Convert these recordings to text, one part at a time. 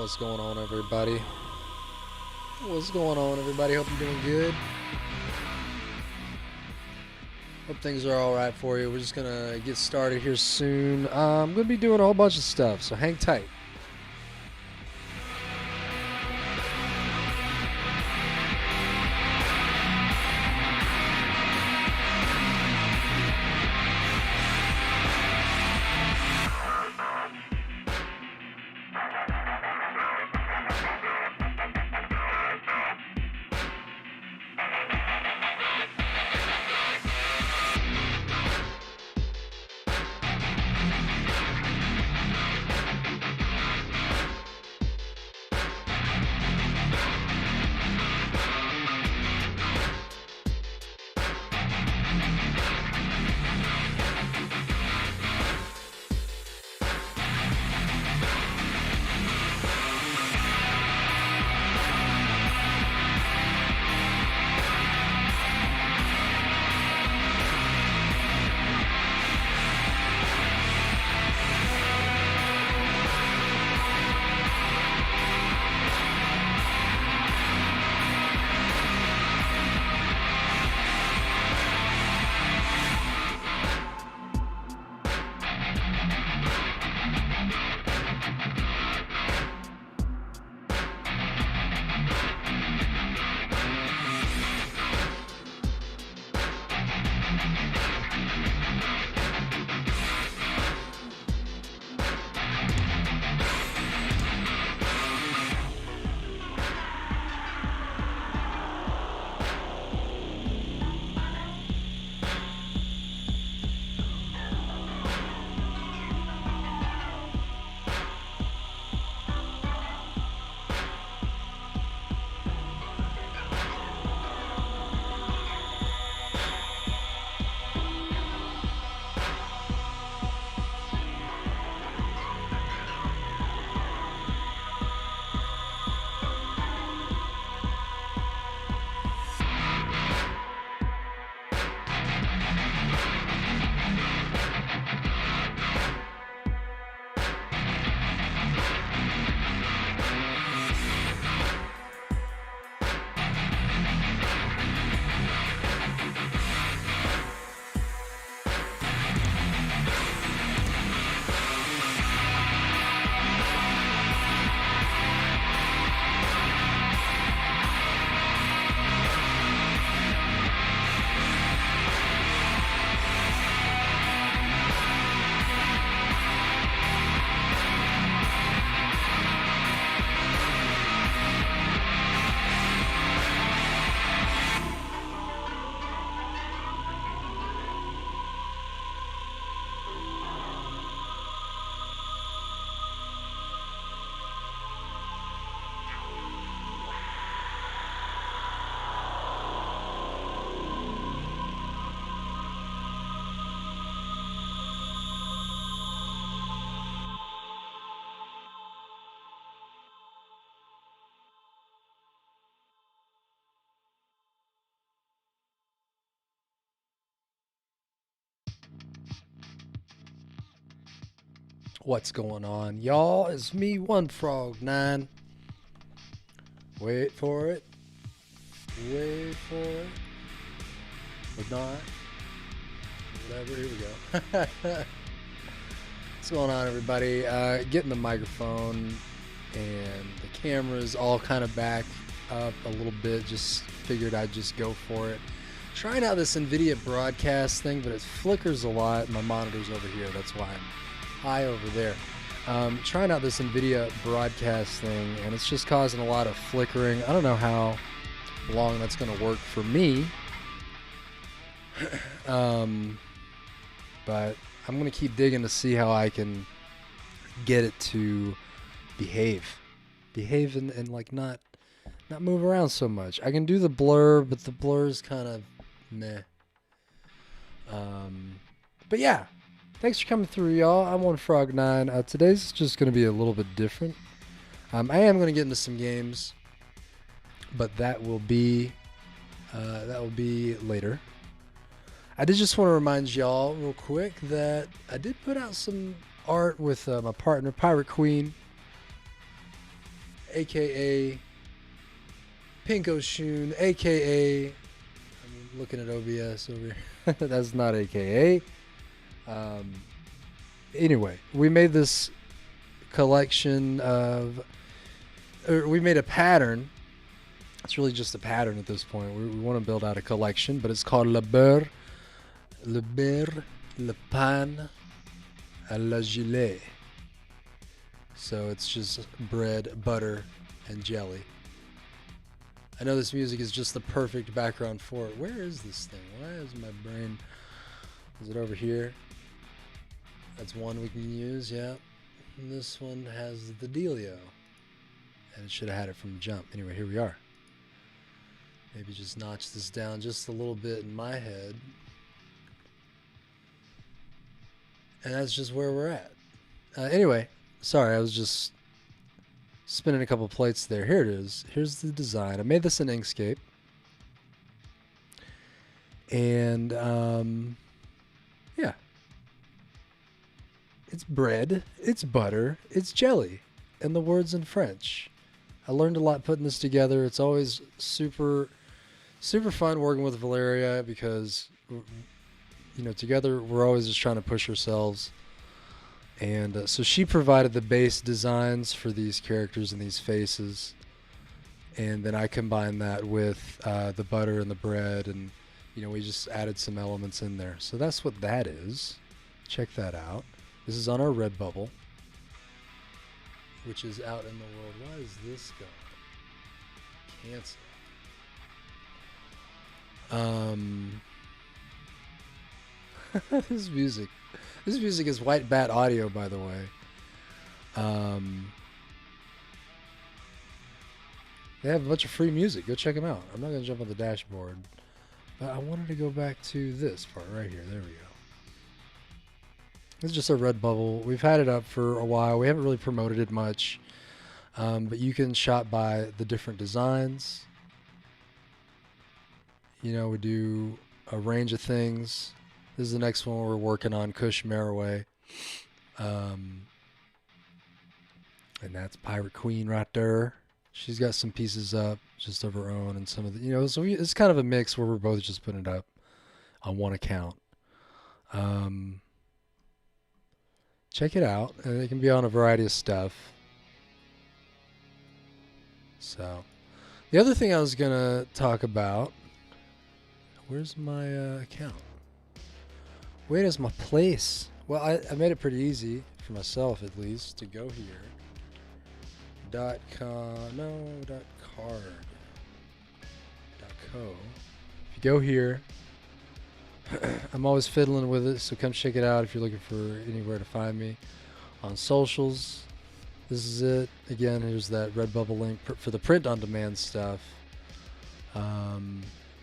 What's going on, everybody? What's going on, everybody? Hope you're doing good. Hope things are all right for you. We're just gonna get started here soon. I'm gonna be doing a whole bunch of stuff, so hang tight. What's going on, y'all? It's me, One Frog 9. Wait for it. Wait for it. But not. Whatever. Here we go. What's going on, everybody? Getting the microphone and the cameras all kind of back up a little bit. Just figured I'd just go for it. Trying out this NVIDIA broadcast thing, but it flickers a lot. My monitor's over here. That's why I'm high over there. Trying out this NVIDIA broadcast thing, and it's just causing a lot of flickering. I don't know how long that's going to work for me, but I'm going to keep digging to see how I can get it to behave and like not move around so much. I can do the blur, but the blur is kind of meh. But yeah. Thanks for coming through, y'all. I'm One Frog 9. Today's just going to be a little bit different. I am going to get into some games, but that will be later. I did just want to remind y'all real quick that I did put out some art with my partner, Pirate Queen. aka Pinko Shun, aka I'm looking at OBS over here. That's not aka. Anyway, we made this collection of, or we made a pattern. It's really just a pattern at this point. We want to build out a collection, but it's called Le Beurre, Le Pain, à la Gilet. So it's just bread, butter, and jelly. I know this music is just the perfect background for it. Where is this thing? Why is my brain... Is it over here? That's one we can use, yeah. And this one has the dealio. And it should have had it from the jump. Anyway, here we are. Maybe just notch this down just a little bit in my head. And that's just where we're at. Anyway, sorry, I was just spinning a couple plates there. Here it is. Here's the design. I made this in Inkscape. And, yeah. It's bread, it's butter, it's jelly, and the words in French. I learned a lot putting this together. It's always super fun working with Valeria because, you know, together we're always just trying to push ourselves. And so she provided the base designs for these characters and these faces. And then I combined that with the butter and the bread, and, you know, we just added some elements in there. So that's what that is. Check that out. This is on our Redbubble, which is out in the world. Why is this going? Cancel. This music is White Bat Audio, by the way. They have a bunch of free music. Go check them out. I'm not going to jump on the dashboard, but I wanted to go back to this part right here. There we go. It's just a Redbubble. We've had it up for a while. We haven't really promoted it much, but you can shop by the different designs. You know, we do a range of things. This is the next one we're working on, Kush Maraway. And that's Pirate Queen right there. She's got some pieces up just of her own and some of the, you know, so it's kind of a mix where we're both just putting it up on one account. Check it out, and it can be on a variety of stuff. So, the other thing I was gonna talk about, where's my account? Where is my place? Well, I made it pretty easy for myself, at least, to go here. .com, no, .card, .co. If you go here, I'm always fiddling with it, so come check it out if you're looking for anywhere to find me. On socials, this is it. Again, here's that Redbubble link for the print-on-demand stuff.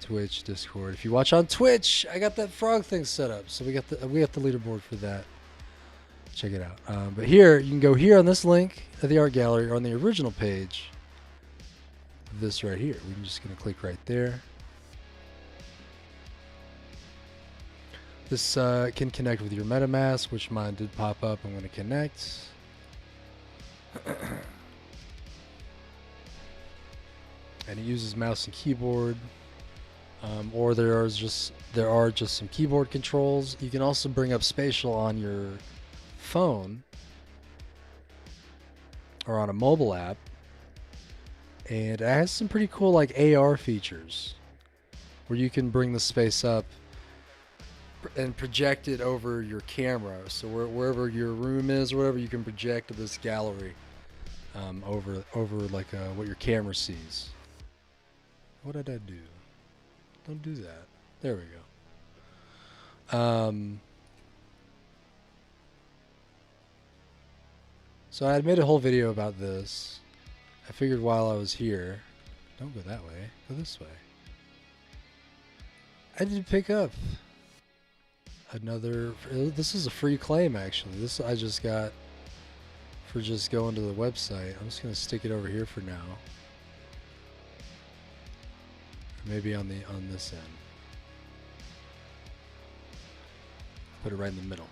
Twitch, Discord. If you watch on Twitch, I got that frog thing set up, so we got the leaderboard for that. Check it out. But here, you can go here on this link at the art gallery, or on the original page. This right here. We're just going to click right there. This can connect with your MetaMask, which mine did pop up. I'm going to connect. And it uses mouse and keyboard. Or there are just some keyboard controls. You can also bring up spatial on your phone or on a mobile app. And it has some pretty cool like AR features where you can bring the space up and project it over your camera. So wherever your room is or whatever, you can project this gallery over like what your camera sees. What did I do? Don't do that. There we go. So I had made a whole video about this. I figured while I was here, don't go that way, go this way. I did pick up another, this is a free claim actually. This I just got for just going to the website. I'm just going to stick it over here for now. Maybe on this end. Put it right in the middle.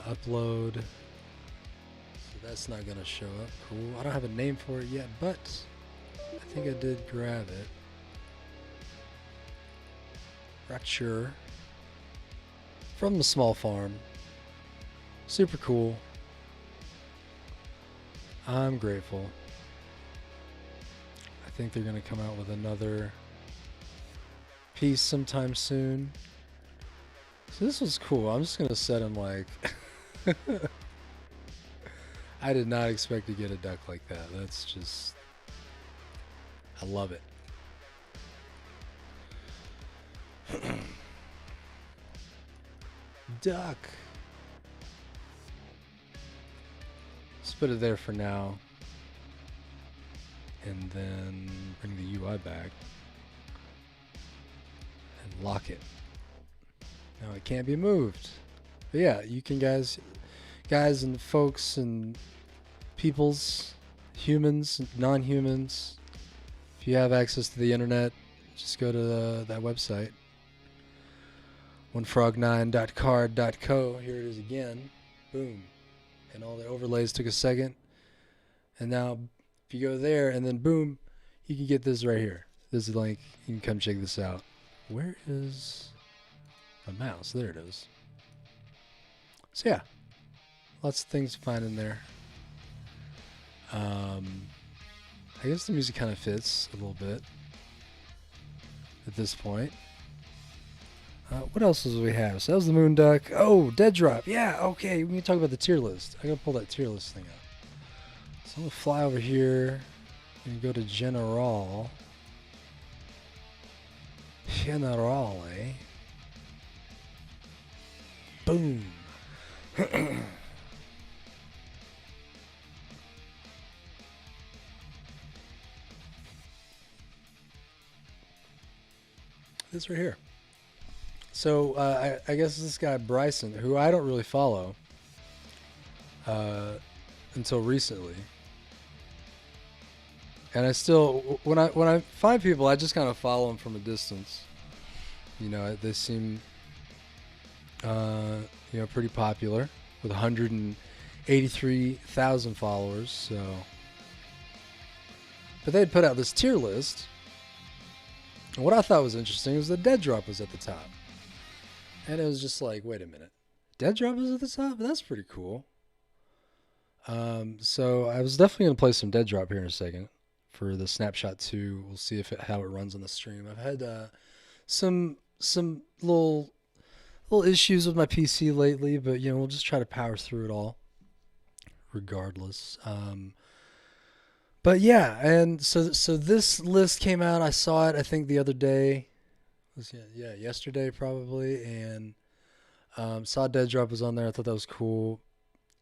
Upload. So That's not gonna show up. Cool. I don't have a name for it yet, but I think I did grab it. Rapture from the small farm. Super cool. I'm grateful. I think they're gonna come out with another piece sometime soon. So this was cool. I'm just gonna set him like I did not expect to get a duck like that. That's just, I love it. Duck. Let's put it there for now. And then bring the UI back. And lock it. Now it can't be moved. But yeah, you can guys and folks and peoples, humans, non-humans, if you have access to the internet, just go to that website, onefrog9.card.co. Here it is again. Boom. And all the overlays took a second. And now if you go there and then boom, you can get this right here. This is the link. You can come check this out. Where is my mouse? There it is. So yeah, lots of things to find in there. I guess the music kind of fits a little bit at this point. What else does we have? So that was the Moon Duck. Oh, DEADROP. Yeah, okay. We can talk about the tier list. I gotta pull that tier list thing up. So I'm gonna fly over here and go to General. Generale. Boom. This right here. So I guess this guy Bryson, who I don't really follow until recently, and I still when I find people, I just kind of follow them from a distance. You know, they seem pretty popular with 183,000 followers. So, but they had put out this tier list. And what I thought was interesting was the DEADROP was at the top. And it was just like, wait a minute. DEADROP is at the top? That's pretty cool. So I was definitely going to play some DEADROP here in a second for the Snapshot 2. We'll see how it runs on the stream. I've had some little issues with my PC lately, but we'll just try to power through it all regardless. But yeah, and so this list came out. I saw it, I think, the other day. Yesterday probably, and saw DEADROP was on there. I thought that was cool.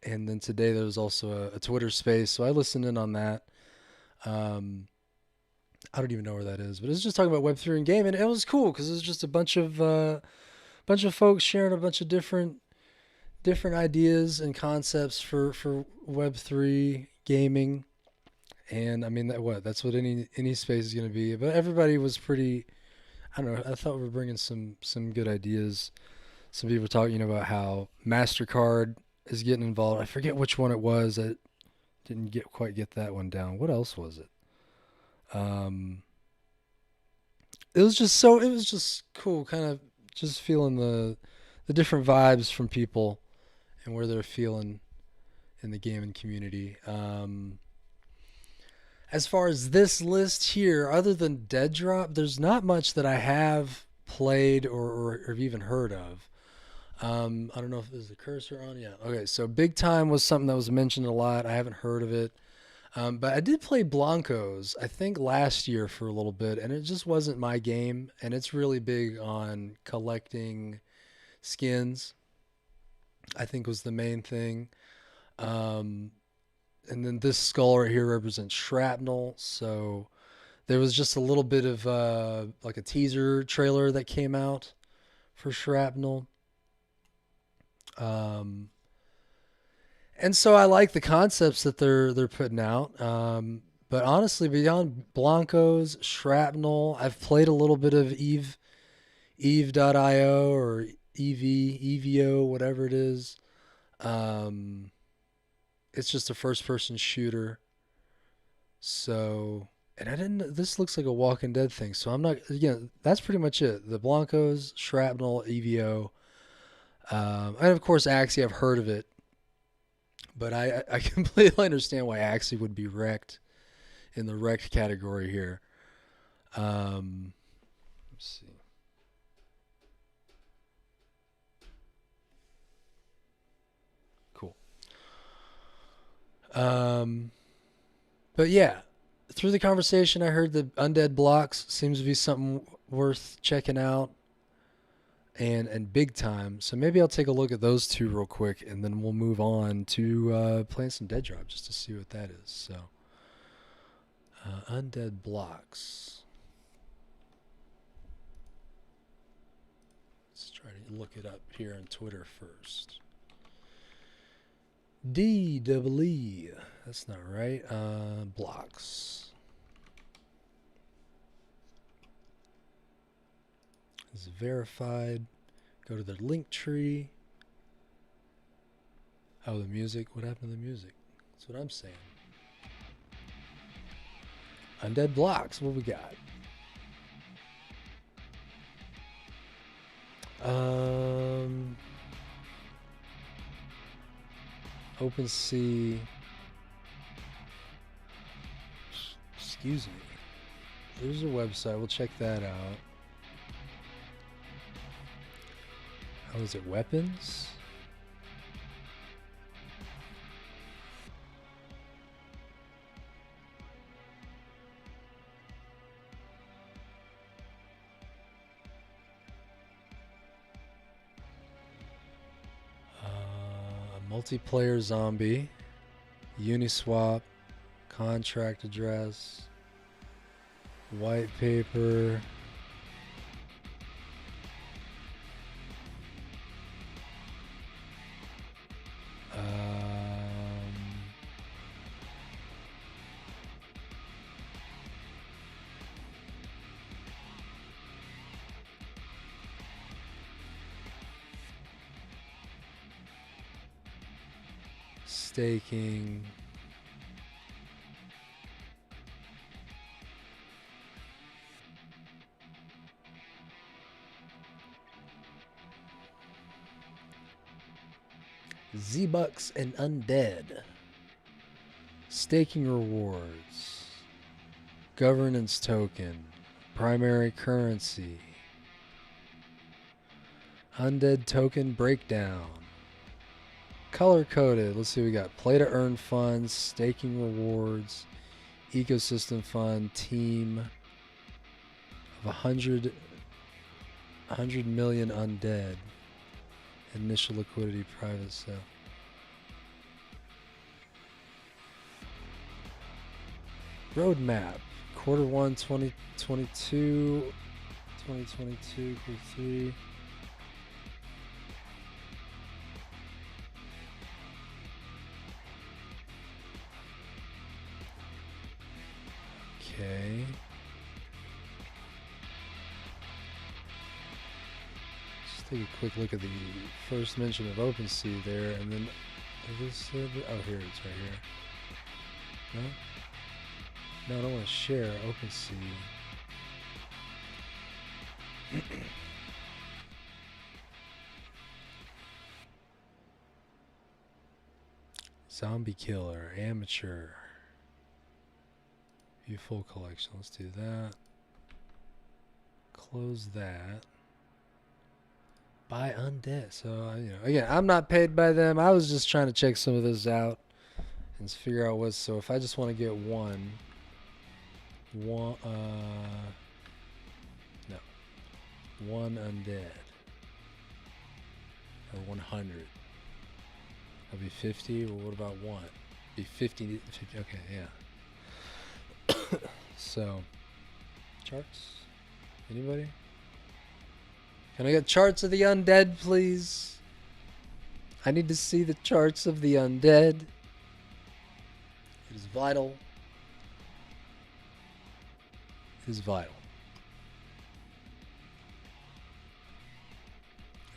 And then today there was also a Twitter space, so I listened in on that. I don't even know where that is, but it was just talking about Web3 and game, and it was cool because it was just a bunch of folks sharing a bunch of different ideas and concepts for Web3 gaming. And I mean that's what any space is going to be. But everybody was pretty, I don't know, I thought we were bringing some good ideas. Some people were talking about how MasterCard is getting involved. I forget which one it was. I didn't quite get that one down. What else was it? It was just cool, kind of just feeling the different vibes from people and where they're feeling in the gaming community. As far as this list here, other than DEADROP, there's not much that I have played or even heard of. I don't know if there's a cursor on. Yeah. Okay. So Big Time was something that was mentioned a lot. I haven't heard of it. But I did play Blancos, I think last year for a little bit, and it just wasn't my game. And it's really big on collecting skins, I think was the main thing. And then this skull right here represents Shrapnel. So there was just a little bit of like a teaser trailer that came out for Shrapnel. And so I like the concepts that they're putting out. But honestly, beyond Blancos, Shrapnel, I've played a little bit of Eve.io or EVO, whatever it is. it's just a first-person shooter. So, and I didn't. This looks like a Walking Dead thing. So I'm not. Again, that's pretty much it. The Blancos, Shrapnel, EVO, and of course Axie. I've heard of it, but I completely understand why Axie would be wrecked in the wrecked category here. Let's see. Cool. But yeah, through the conversation, I heard the Undead Blocks seems to be something worth checking out, and big time. So maybe I'll take a look at those two real quick, and then we'll move on to playing some DEADROP just to see what that is. So, Undead Blocks. Let's try to look it up here on Twitter first. DEE. That's not right. Blocks. Is verified. Go to the link tree. Oh, the music. What happened to the music? That's what I'm saying. Undead Blocks. What we got? OpenSea. Excuse me. There's a website. We'll check that out. How is it? Weapons? Multiplayer zombie. Uniswap. Contract address. White paper. Staking. Z-Bucks and Undead. Staking rewards. Governance token. Primary currency. Undead token breakdown. Color coded. Let's see what we got. Play to earn funds. Staking rewards. Ecosystem fund. Team of 100 million undead. Initial liquidity private sale. Roadmap. Q1 2022. 2022 Q3. Okay. Just take a quick look at the first mention of OpenSea there, and then this. Oh, here it's right here. No, I don't want to share OpenSea. Zombie Killer, Amateur. View full collection. Let's do that. Close that. Buy Undead. So, again, I'm not paid by them. I was just trying to check some of this out and figure out what's. So if I just want to get one, one Undead or 100. That'll be 50. Well, what about one? Be 50. Okay, yeah. So, charts? Anybody? Can I get charts of the undead, please? I need to see the charts of the undead. It is vital. It is vital.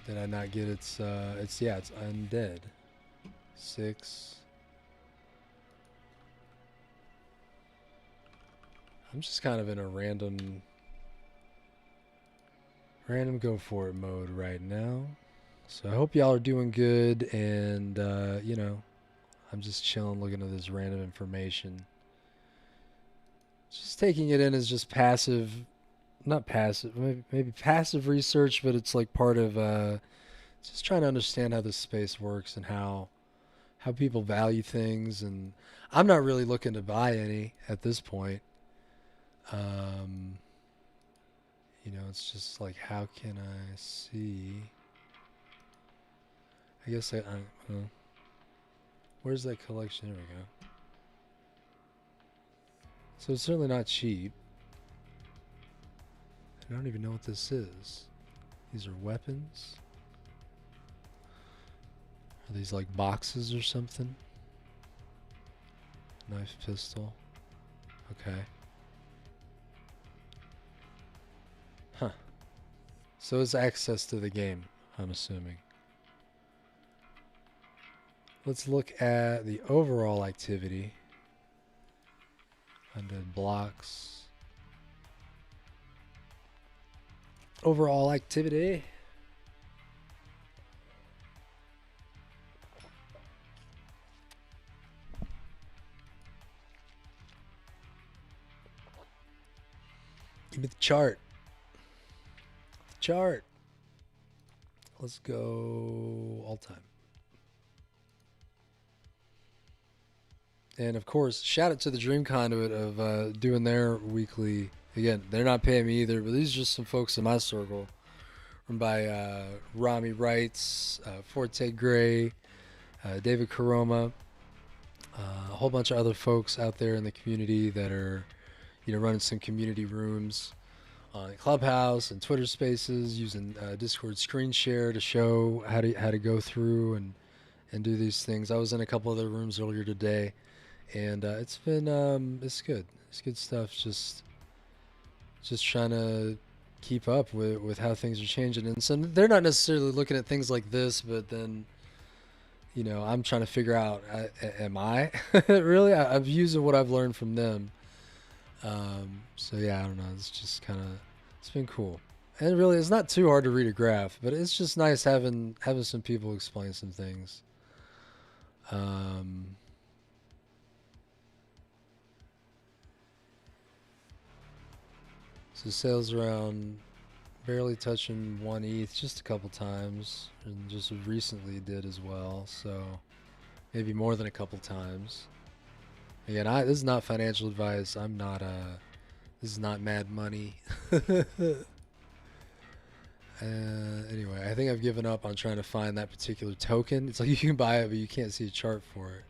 Did I not get it's undead. 6. I'm just kind of in a random go for it mode right now. So I hope y'all are doing good, and you know, I'm just chilling looking at this random information. Just taking it in as just passive, not passive, maybe passive research, but it's like part of just trying to understand how this space works and how people value things. And I'm not really looking to buy any at this point. You know, it's just like, how can I see? I guess I don't know. Where's that collection? There we go. So it's certainly not cheap. I don't even know what this is. These are weapons. Are these like boxes or something? Knife, pistol. Okay. Huh. So it's access to the game, I'm assuming. Let's look at the overall activity. Undead blocks. Overall activity. Give me the chart. The chart. Let's go all time. And of course, shout out to the Dream Conduit of doing their weekly. Again, they're not paying me either, but these are just some folks in my circle. Run by Rami Wrights, Forte Gray, David Karoma, a whole bunch of other folks out there in the community that are, you know, running some community rooms on Clubhouse and Twitter Spaces, using Discord screen share to show how to go through and do these things. I was in a couple of their rooms earlier today, and it's been it's good. It's good stuff. Just trying to keep up with how things are changing, and so they're not necessarily looking at things like this, but then, you know, I'm trying to figure out, am I really? I've used what I've learned from them. So yeah, I don't know. It's just kind of, it's been cool, and really, it's not too hard to read a graph, but it's just nice having some people explain some things. So sales around barely touching 1 ETH just a couple times, and just recently did as well. So maybe more than a couple times. Again, this is not financial advice. I'm not this is not mad money. Anyway, I think I've given up on trying to find that particular token. It's like you can buy it, but you can't see a chart for it.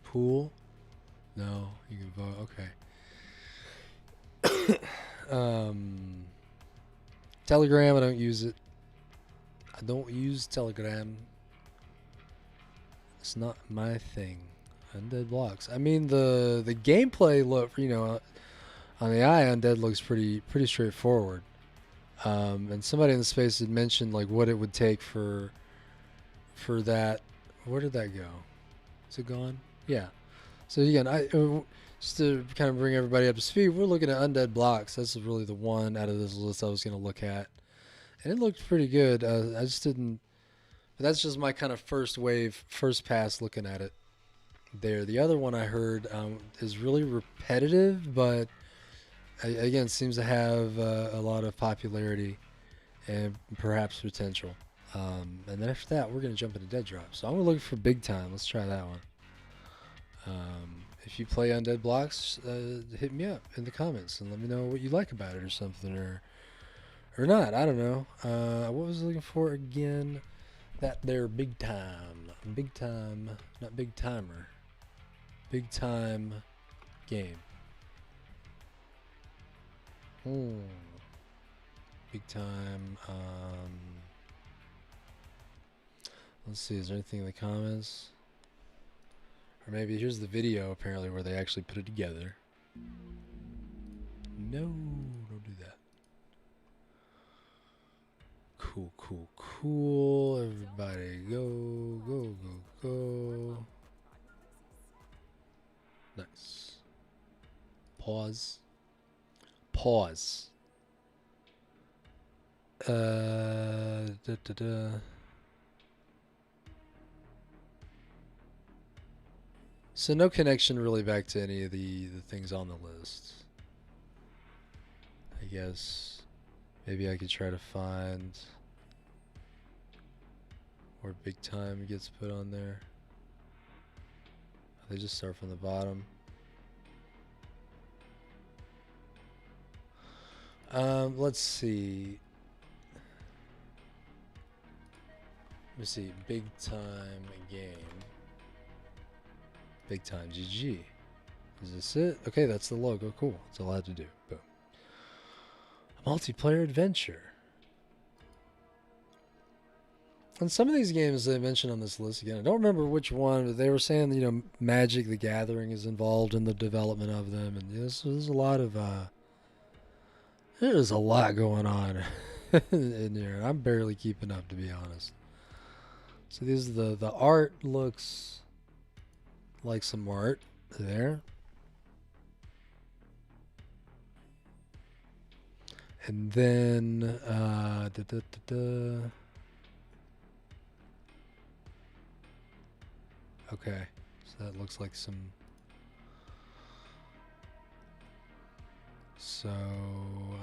Pool? No, you can vote. Okay. Telegram, I don't use it. I don't use Telegram. It's not my thing. Undead blocks. I mean, the gameplay look, you know, on the eye, Undead looks pretty straightforward. And somebody in the space had mentioned like what it would take for that. Where did that go? Is it gone? Yeah. So again, just to kind of bring everybody up to speed, we're looking at Undead blocks. That's really the one out of this list I was going to look at, and it looked pretty good. I just didn't. But that's just my kind of first pass looking at it. There, the other one I heard is really repetitive, but again seems to have a lot of popularity and perhaps potential. And then after that, we're going to jump into DEADROP. So I'm going to look for Big Time. Let's try that one. If you play Undead Blocks, hit me up in the comments and let me know what you like about it or something, or not. I don't know. What was I looking for again? That there Big Time. Big Time. Not Big Timer. Big Time game. Big Time. Let's see. Is there anything in the comments? Or maybe here's the video, apparently, where they actually put it together. No, don't do that. Cool. Everybody go. Nice. Pause. pause. So no connection really back to any of the things on the list. I guess maybe I could try to find where big time gets put on there. They just start from the bottom. Let's see. Let me see. Big time game. Big time GG. Is this it? Okay, that's the logo. Cool. That's all I had to do. Boom. A multiplayer adventure. And some of these games they mentioned on this list again, I don't remember which one, but they were saying, you know, Magic the Gathering is involved in the development of them, and there's a lot of there's a lot going on in here. I'm barely keeping up, to be honest. So these are the art looks like some art there. And then okay, so that looks like some. So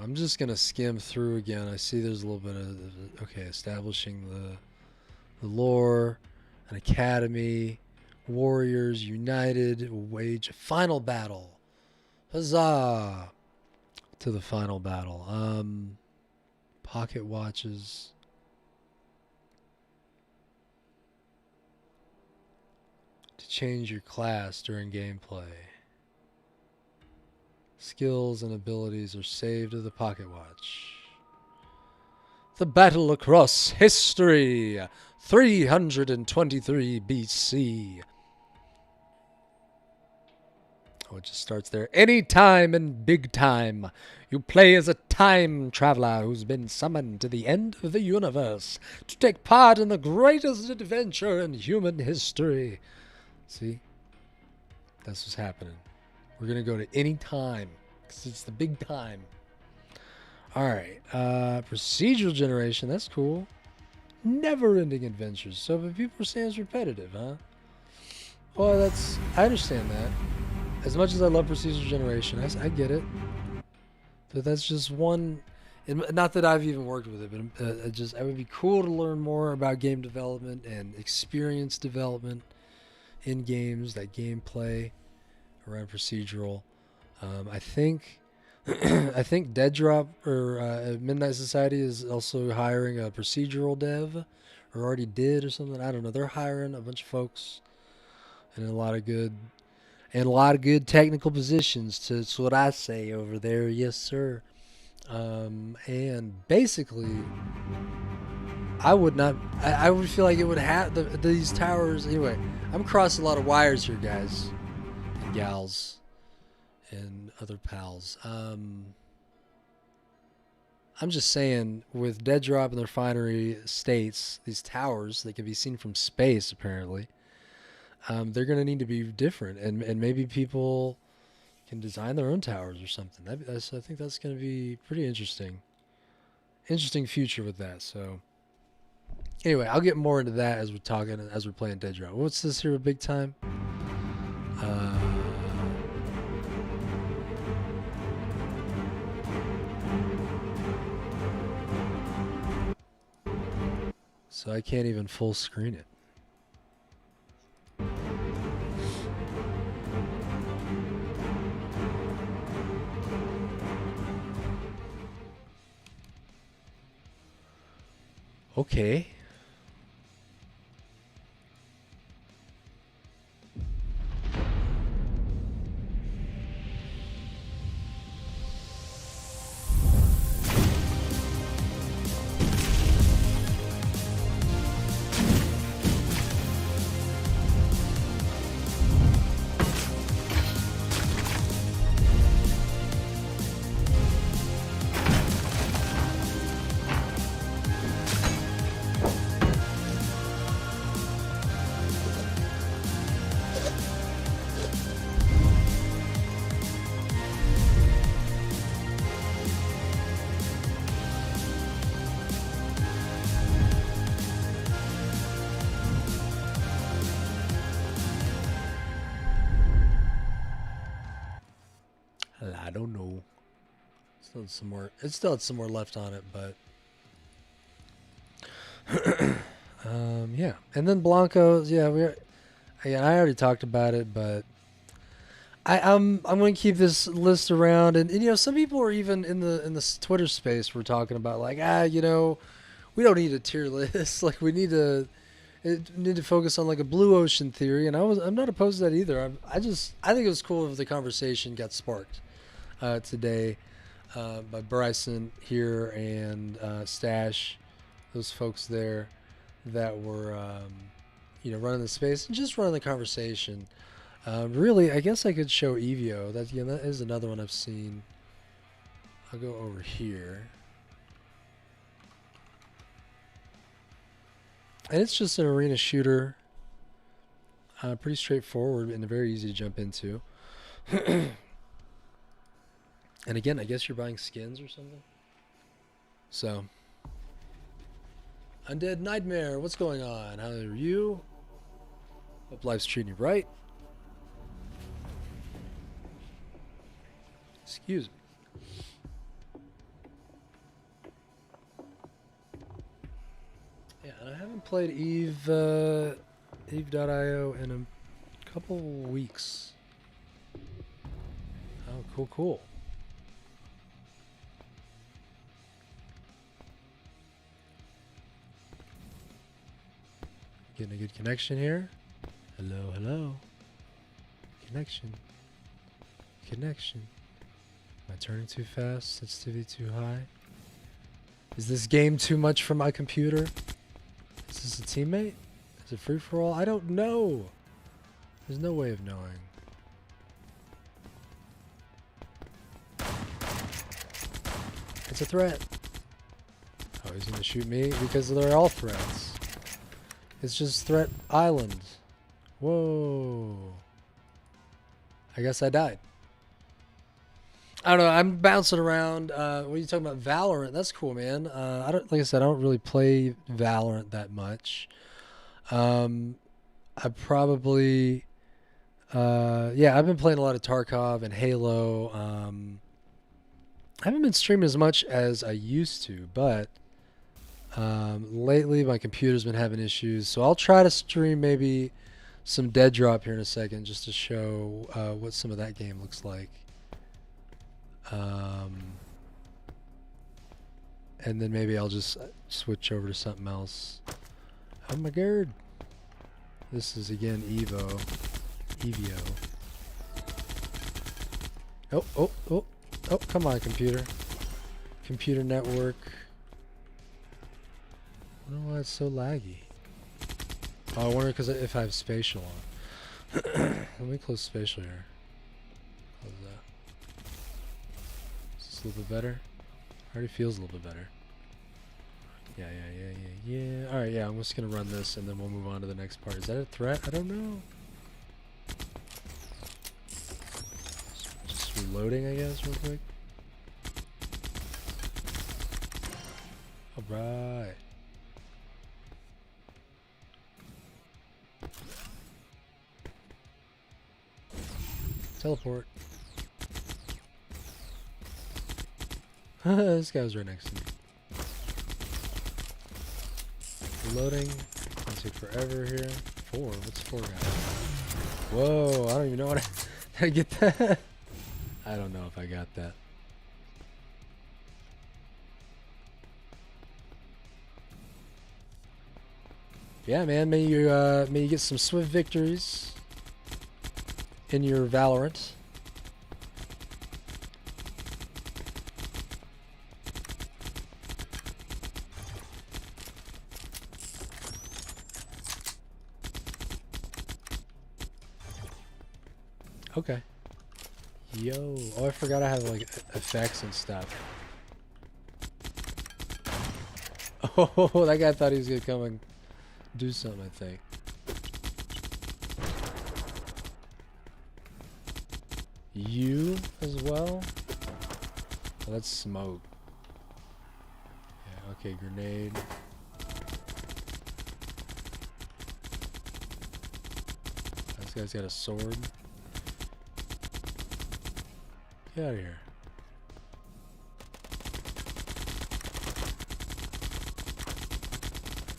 I'm just gonna skim through again. I see there's a little bit of okay, establishing the lore, an academy, warriors united, wage a final battle. Huzzah! To the final battle. Pocket watches. To change your class during gameplay. Skills and abilities are saved to the pocket watch. The battle across history. 323 BC. Oh, it just starts there. Any time in big time, you play as a time traveler who's been summoned to the end of the universe to take part in the greatest adventure in human history. See? That's what's happening. We're going to go to any time because it's the big time. All right. Procedural generation. That's cool. Never-ending adventures. So, but people are saying it's repetitive, huh? Well, I understand that. As much as I love procedural generation, I get it. But that's just one. Not that I've even worked with it, but it would be cool to learn more about game development and experience development in games, that gameplay around procedural. I think DEADROP or Midnight Society is also hiring a procedural dev, or already did or something. I don't know. They're hiring a bunch of folks and a lot of good technical positions. That's what I say over there. Yes, sir. And basically, I would feel like it would have these towers. Anyway, I'm crossing a lot of wires here, guys and gals and other pals. I'm just saying, with DEADROP and the refinery states, these towers that can be seen from space, apparently, they're going to need to be different, and maybe people can design their own towers or something. I think that's going to be pretty interesting. Interesting future with that. So anyway, I'll get more into that as we're playing DEADROP. What's this here? Big time. So I can't even full screen it. Okay. I don't know. It still had some more left on it, but yeah. And then Blanco's, yeah, I already talked about it, but I'm going to keep this list around, and you know, some people are even in the Twitter space were talking about like, you know, we don't need a tier list, like we need to focus on like a blue ocean theory, and I'm not opposed to that either. I think it was cool if the conversation got sparked today by Bryson here and Stash, those folks there that were you know, running the space and just running the conversation. Really, I guess I could show Evio. That is another one I've seen. I'll go over here. And it's just an arena shooter. Pretty straightforward and very easy to jump into. And again, I guess you're buying skins or something. So, Undead Nightmare, what's going on? How are you? Hope life's treating you right. Excuse me. Yeah, and I haven't played Eve.io in a couple weeks. Oh, cool. Getting a good connection here. Hello. Connection. Am I turning too fast? Sensitivity too high? Is this game too much for my computer? Is this a teammate? Is it free for all? I don't know. There's no way of knowing. It's a threat. Oh, he's gonna shoot me because they're all threats. It's just Threat Island. Whoa. I guess I died. I don't know. I'm bouncing around. What are you talking about? Valorant. That's cool, man. Like I said, I don't really play Valorant that much. I probably, yeah, I've been playing a lot of Tarkov and Halo. I haven't been streaming as much as I used to, but lately my computer's been having issues. So I'll try to stream maybe some DEADROP here in a second just to show what some of that game looks like. And then maybe I'll just switch over to something else. Oh my god. This is again Evio. Oh, come on, computer. Computer network. I don't know why it's so laggy. Oh, I wonder because if I have spatial on. Let me close spatial here. Close that. Is this a little bit better? Already feels a little bit better. Yeah. Alright, yeah, I'm just gonna run this and then we'll move on to the next part. Is that a threat? I don't know. Just reloading, I guess, real quick. Alright. Teleport. This guy was right next to me. Reloading. Gonna take forever here. 4. What's 4 guy? Whoa, I don't even know what I get that. I don't know if I got that. Yeah, man. May you get some swift victories in your Valorant. Okay. Yo. Oh, I forgot I have like effects and stuff. Oh, that guy thought he was gonna come and do something, I think. You as well? Oh, that's smoke. Yeah, okay, grenade. This guy's got a sword. Get out of here.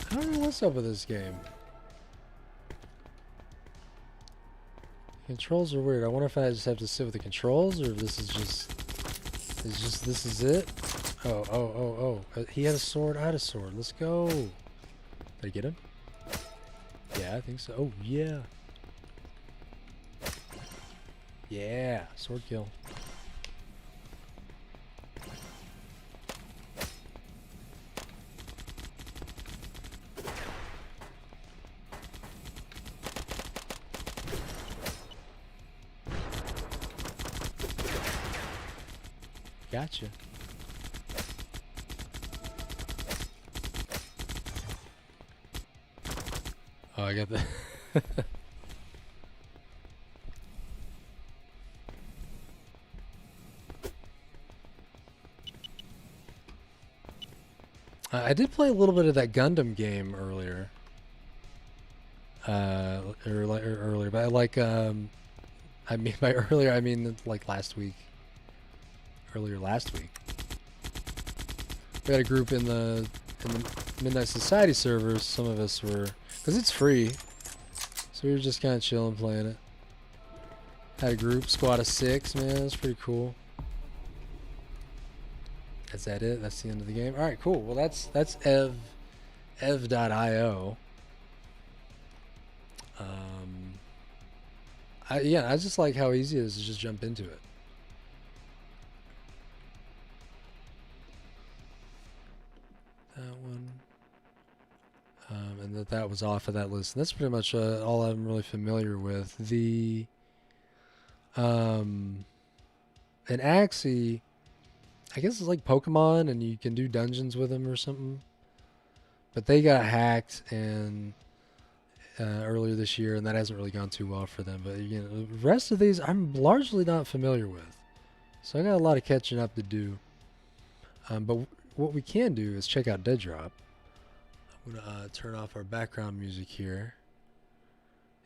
I don't know what's up with this game. Controls are weird. I wonder if I just have to sit with the controls, or if this is just... this is it? Oh. He had a sword, I had a sword. Let's go. Did I get him? Yeah, I think so. Oh, yeah. Yeah, sword kill. Gotcha. Oh, I got the... I did play a little bit of that Gundam game earlier. Earlier, but I mean by earlier, I mean like last week. Earlier last week. We had a group in the Midnight Society servers. Some of us were, because it's free, so we were just kind of chilling, playing it. Had a group, squad of 6, man. That's pretty cool. Is that it? That's the end of the game. All right, cool. Well, that's ev.io. I just like how easy it is to just jump into it. That one. And that was off of that list. And that's pretty much all I'm really familiar with. And Axie, I guess it's like Pokemon, and you can do dungeons with them or something. But they got hacked and earlier this year, and that hasn't really gone too well for them. But you know, the rest of these I'm largely not familiar with, so I got a lot of catching up to do. But what we can do is check out DEADROP. I'm gonna turn off our background music here,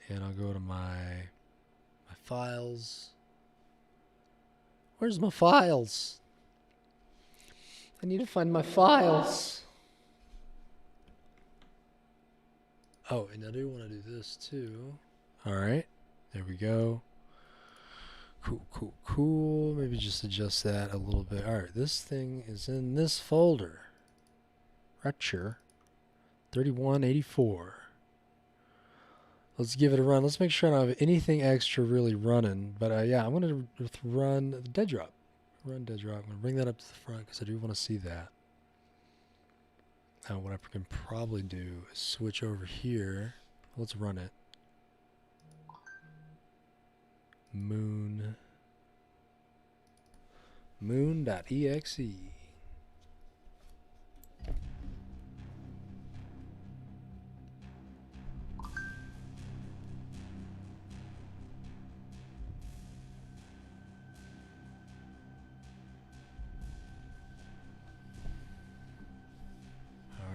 and I'll go to my files. Where's my files? I need to find my files. Oh, and I do want to do this too. All right, there we go. Cool. Maybe just adjust that a little bit. All right, this thing is in this folder. Rupture 3184. Let's give it a run. Let's make sure I don't have anything extra really running. But yeah, I'm going to run DEADROP. Run DEADROP. I'm going to bring that up to the front because I do want to see that. Now what I can probably do is switch over here. Let's run it. Moon.exe.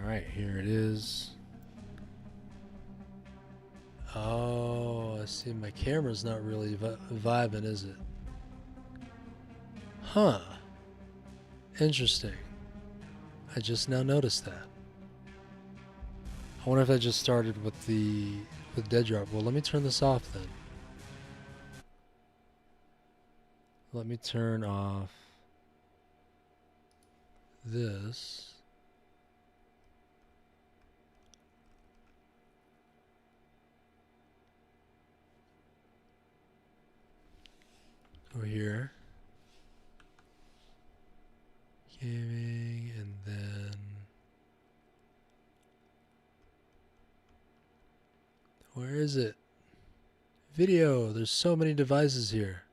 Alright, here it is. Oh, I see. My camera's not really vibing, is it? Huh. Interesting. I just now noticed that. I wonder if I just started with DEADROP. Well, let me turn this off then. Let me turn off this. Over here. Gaming, and then where is it? Video. There's so many devices here.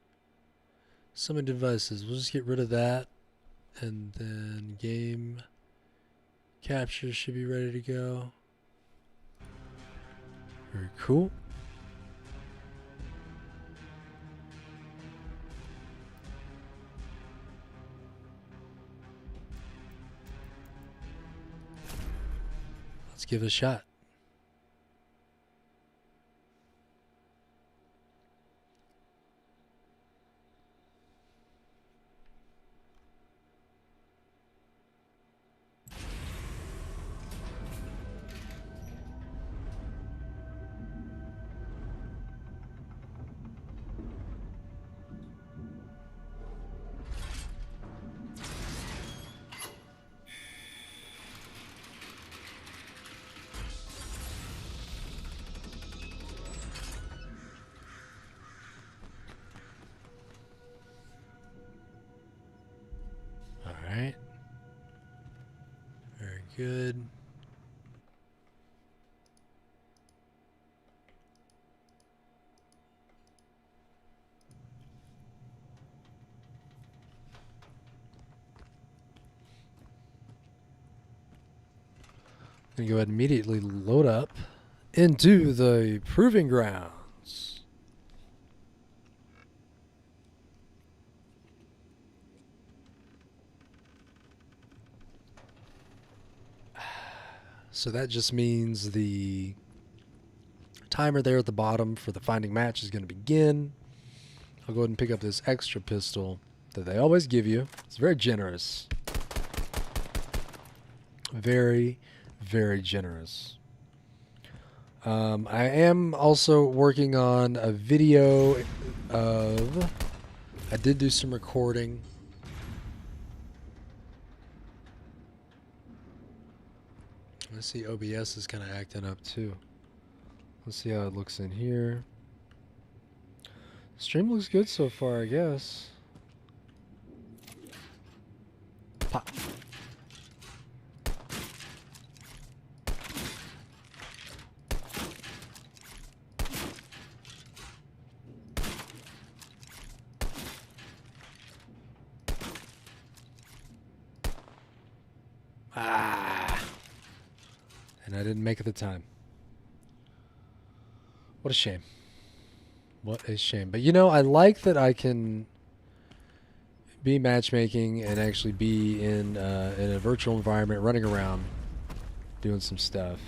So many devices. We'll just get rid of that, and then game capture should be ready to go. Very cool. Let's give it a shot. good. I'm going to go ahead and immediately load up into the proving grounds. So that just means the timer there at the bottom for the finding match is going to begin. I'll go ahead and pick up this extra pistol that they always give you. It's very generous. Very, very generous. I am also working on a video of... I did do some recording. Let's see, OBS is kind of acting up too. Let's see how it looks in here. Stream looks good so far, I guess. Pop. And I didn't make it the time. What a shame. What a shame. But you know, I like that I can be matchmaking and actually be in a virtual environment running around doing some stuff.